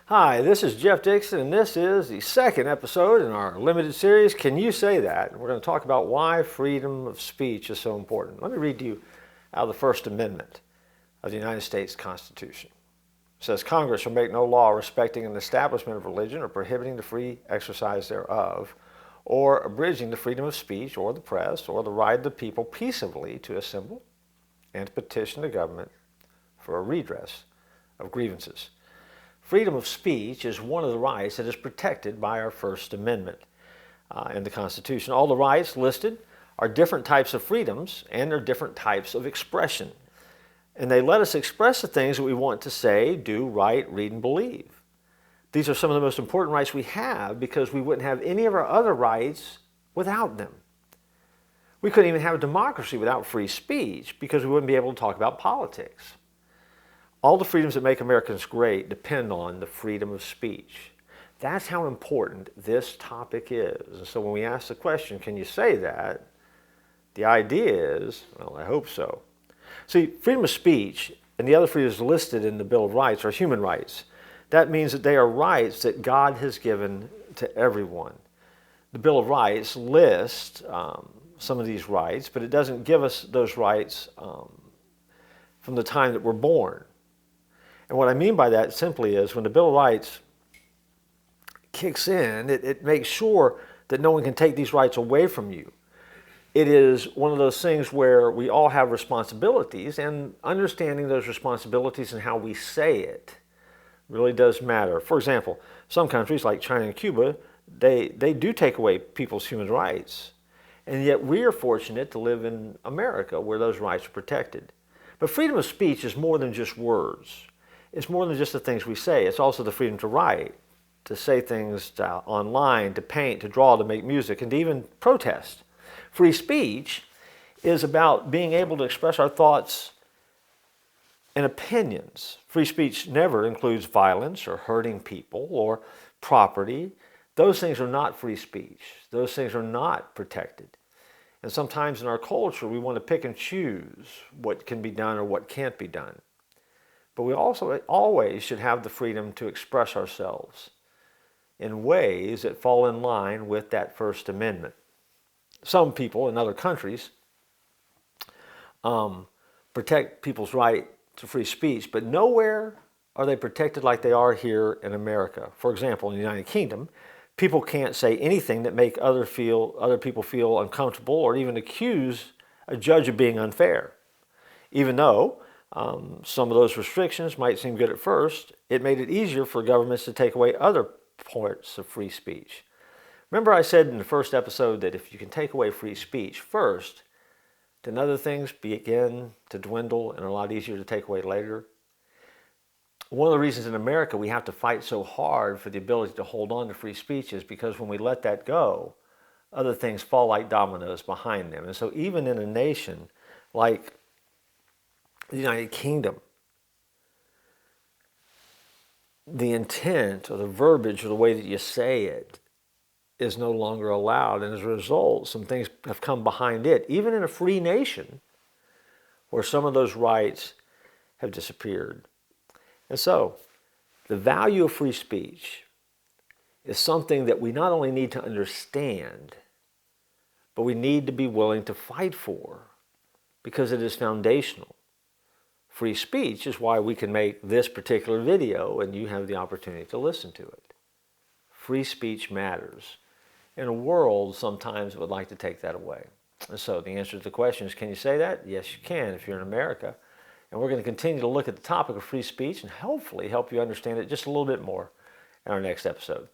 Hi, this is Jeff Dixon, and this is the second episode in our limited series, Can You Say That? And we're going to talk about why freedom of speech is so important. Let me read to you out of the First Amendment of the United States Constitution. It says, Congress shall make no law respecting an establishment of religion or prohibiting the free exercise thereof, or abridging the freedom of speech or the press, or the right of the people peaceably to assemble and to petition the government for a redress of grievances. Freedom of speech is one of the rights that is protected by our First Amendment in the Constitution. All the rights listed are different types of freedoms, and they're different types of expression. And they let us express the things that we want to say, do, write, read, and believe. These are some of the most important rights we have because we wouldn't have any of our other rights without them. We couldn't even have a democracy without free speech because we wouldn't be able to talk about politics. All the freedoms that make Americans great depend on the freedom of speech. That's how important this topic is. And so when we ask the question, can you say that? The idea is, well, I hope so. See, freedom of speech and the other freedoms listed in the Bill of Rights are human rights. That means that they are rights that God has given to everyone. The Bill of Rights lists some of these rights, but it doesn't give us those rights from the time that we're born. And what I mean by that simply is when the Bill of Rights kicks in, it makes sure that no one can take these rights away from you. It is one of those things where we all have responsibilities, and understanding those responsibilities and how we say it really does matter. For example, some countries like China and Cuba, they do take away people's human rights. And yet we are fortunate to live in America where those rights are protected. But freedom of speech is more than just words. It's more than just the things we say. It's also the freedom to write, to say things online, to paint, to draw, to make music, and to even protest. Free speech is about being able to express our thoughts and opinions. Free speech never includes violence or hurting people or property. Those things are not free speech. Those things are not protected. And sometimes in our culture, we want to pick and choose what can be done or what can't be done. But we also always should have the freedom to express ourselves in ways that fall in line with that First Amendment. Some people in other countries protect people's right to free speech, but nowhere are they protected like they are here in America. For example, in the United Kingdom, people can't say anything that make other people feel uncomfortable or even accuse a judge of being unfair. Even though some of those restrictions might seem good at first, it made it easier for governments to take away other parts of free speech. Remember I said in the first episode that if you can take away free speech first, then other things begin to dwindle and are a lot easier to take away later. One of the reasons in America we have to fight so hard for the ability to hold on to free speech is because when we let that go, other things fall like dominoes behind them. And so even in a nation like the United Kingdom, the intent or the verbiage or the way that you say it is no longer allowed. And as a result, some things have come behind it, even in a free nation, where some of those rights have disappeared. And so, the value of free speech is something that we not only need to understand, but we need to be willing to fight for because it is foundational. Free speech is why we can make this particular video and you have the opportunity to listen to it. Free speech matters. In a world, sometimes it would like to take that away. And so the answer to the question is, can you say that? Yes, you can if you're in America. And we're going to continue to look at the topic of free speech and hopefully help you understand it just a little bit more in our next episode.